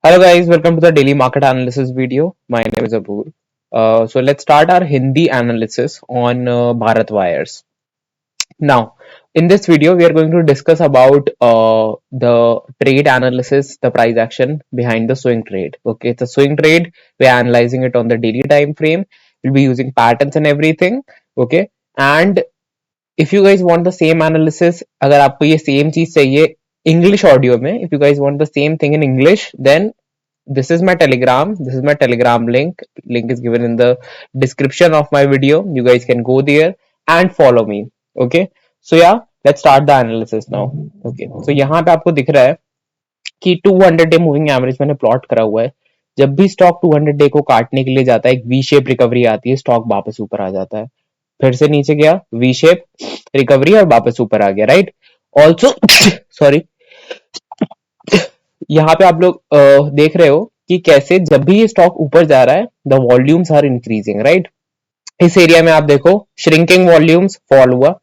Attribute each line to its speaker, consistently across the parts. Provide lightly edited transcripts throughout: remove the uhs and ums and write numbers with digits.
Speaker 1: Hello guys, welcome to the daily market analysis video. My name is Abur. So let's start our Hindi analysis on Bharat Wires. Now, in this video, we are going to discuss about the trade analysis, the price action behind the swing trade. Okay, it's a swing trade. We are analyzing it on the daily time frame. We'll be using patterns and everything. Okay, and if you guys want the same analysis, अगर आपको ये same चीज चाहिए English audio में, if you guys want the same thing in English, then this is my telegram link is given in the description of my video. You guys can go there and follow me. Okay, so yeah, let's start the analysis now. Okay, so यहाँ पे आपको दिख रहा है कि 200 day moving average मैंने plot करा हुआ है. जब भी स्टॉक 200 डे को काटने के लिए जाता है, एक वी शेप रिकवरी आती है, स्टॉक वापस ऊपर आ जाता है, फिर से नीचे गया, वी शेप रिकवरी और वापस ऊपर आ गया, राइट. ऑल्सो सॉरी, यहाँ पे आप लोग देख रहे हो कि कैसे जब भी ये स्टॉक ऊपर जा रहा है, the volumes are increasing, right. इस एरिया में आप देखो श्रिंकिंग वॉल्यूम्स, फॉल हुआ.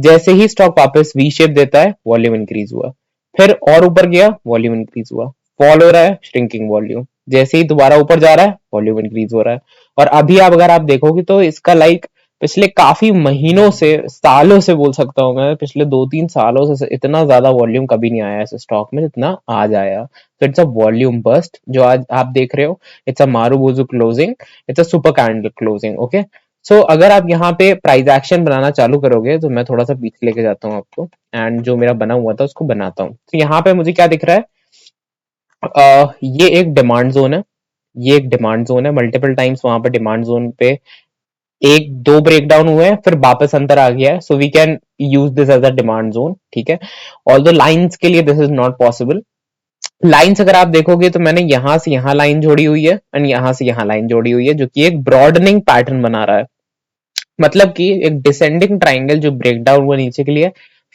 Speaker 1: जैसे ही स्टॉक वापस वी शेप देता है, वॉल्यूम इंक्रीज हुआ, फिर और ऊपर गया, वॉल्यूम इंक्रीज हुआ, फॉल हो रहा है, श्रिंकिंग वॉल्यूम. जैसे ही दोबारा ऊपर जा रहा है, वॉल्यूम इंक्रीज हो रहा है. और अभी आप अगर आप देखोगे तो इसका लाइक पिछले काफी महीनों से, सालों से बोल सकता हूँ मैं, पिछले 2-3 सालों से इतना ज्यादा वॉल्यूम कभी नहीं आया इस स्टॉक में जितना आज आया. तो इट्स अ वॉल्यूम बस्ट जो आज आप देख रहे हो. It's a marubozu closing, it's a super candle closing. Okay, so अगर आप यहाँ पे प्राइस एक्शन बनाना चालू करोगे तो मैं थोड़ा सा पीछे लेके जाता हूँ आपको, एंड जो मेरा बना हुआ था उसको बनाता हूँ. तो यहाँ पे मुझे क्या दिख रहा है, ये एक डिमांड जोन है, ये एक डिमांड जोन है. मल्टीपल टाइम्स वहां पे डिमांड जोन पे एक दो ब्रेकडाउन हुए हैं, फिर वापस अंदर आ गया है. So we can use this as a demand zone, ठीक है. ऑल्दो लाइंस के लिए this is not possible. Lines अगर आप देखोगे तो मैंने यहां से यहां लाइन जोड़ी हुई है एंड यहां से यहां लाइन जोड़ी हुई है, जो कि एक ब्रॉडनिंग पैटर्न बना रहा है. मतलब कि एक डिसेंडिंग ट्राइंगल जो ब्रेकडाउन हुआ नीचे के लिए,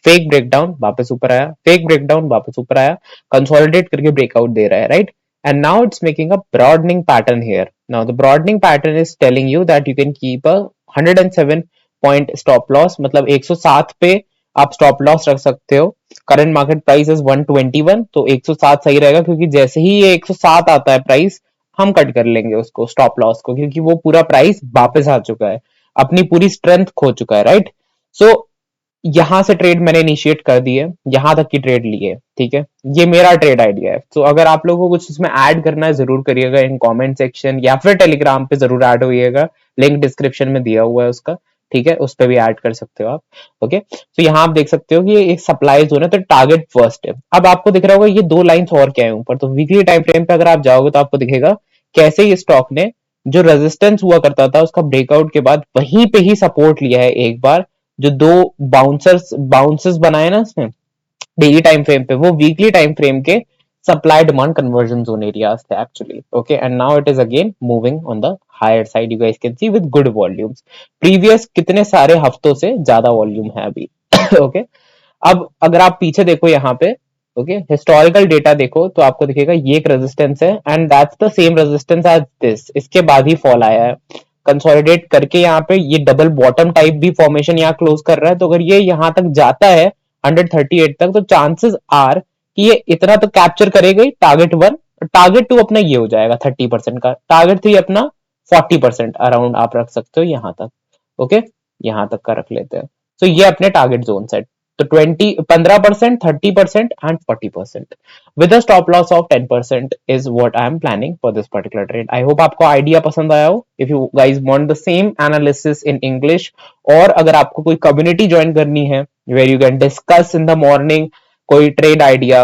Speaker 1: फेक ब्रेकडाउन वापस ऊपर आया, फेक ब्रेकडाउन वापस ऊपर आया, कंसोलिडेट करके ब्रेकआउट दे रहा है, right. And now it's making a broadening pattern here. Now the broadening pattern is telling you that you can keep a 107 point stop loss. मतलब 107 पे आप stop loss रख सकते हो. Current market price is 121, तो 107 सही रहेगा, क्योंकि जैसे ही ये 107 आता है प्राइस, हम कट कर लेंगे उसको, स्टॉप लॉस को, क्योंकि वो पूरा प्राइस वापस आ चुका है, अपनी पूरी स्ट्रेंथ खो चुका है, राइट. सो यहां से ट्रेड मैंने इनिशिएट कर दी है, यहां तक की ट्रेड ली है, ठीक है. ये मेरा ट्रेड आइडिया है. तो अगर आप लोगों को कुछ इसमें ऐड करना है, जरूर करिएगा इन कमेंट सेक्शन, या फिर टेलीग्राम पे जरूर ऐड होइएगा. लिंक डिस्क्रिप्शन में दिया हुआ है उसका, ठीक है, उस पर भी ऐड कर सकते हो आप. ओके, तो यहाँ आप देख सकते हो कि ये एक सप्लाई जोन है, तो टारगेट फर्स्ट है. अब आपको दिख रहा होगा ये दो लाइंस और क्या है ऊपर. तो वीकली टाइम फ्रेम पे अगर आप जाओगे तो आपको दिखेगा कैसे ये स्टॉक ने जो रेजिस्टेंस हुआ करता था उसका ब्रेकआउट के बाद वहीं पे ही सपोर्ट लिया है एक बार. जो दो बाउंसेस बनाए ना इसमें डेली टाइम फ्रेम पे, वो वीकली टाइम फ्रेम के supply demand conversion zone areas थे actually. Okay, and now it is again moving on the higher side. You guys can see with good volumes. Previous कितने सारे हफ्तों से ज्यादा volume है अभी. ओके, अब अगर आप पीछे देखो यहाँ पे, ओके, हिस्टोरिकल डेटा देखो तो आपको दिखेगा ये एक रेजिस्टेंस है, and that's the same resistance as this. इसके बाद ही फॉल आया है, कंसोलिडेट करके यहाँ पे ये डबल बॉटम टाइप भी फॉर्मेशन यहाँ क्लोज कर रहा है. तो अगर ये यहाँ तक जाता है 138 तक, तो चांसेस आर कि ये इतना तो कैप्चर करेगा ही. टारगेट 1, टारगेट 2 अपना ये हो जाएगा 30% का, टारगेट 3 अपना 40% अराउंड आप रख सकते हो यहाँ तक. ओके, यहाँ तक का रख लेते हैं. तो ये अपने टारगेट जोन सेट. तो 15%, 30% and 40% with a stop loss of 10% is what I am planning for this particular trade. I hope आपको आइडिया पसंद आया हो. If you guys want the same analysis in English, और अगर आपको कोई कम्युनिटी ज्वाइन करनी है where you can discuss in the morning कोई ट्रेड आइडिया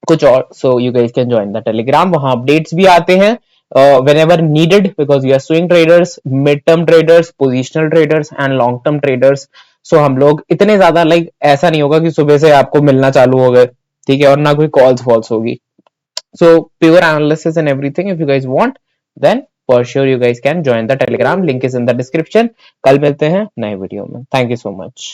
Speaker 1: कुछ और, so you guys can join the telegram. वहां अपडेट्स भी आते हैं whenever needed, because we are swing traders, mid term traders, positional traders and long term traders. सो हम लोग इतने ज्यादा लाइक ऐसा नहीं होगा कि सुबह से आपको मिलना चालू हो गए, ठीक है, और ना कोई कॉल्स फॉल्स होगी. So pure analysis and everything. If you guys want, then for sure you guys can join the Telegram. Link is in the description. कल मिलते हैं नए वीडियो में. Thank you so much.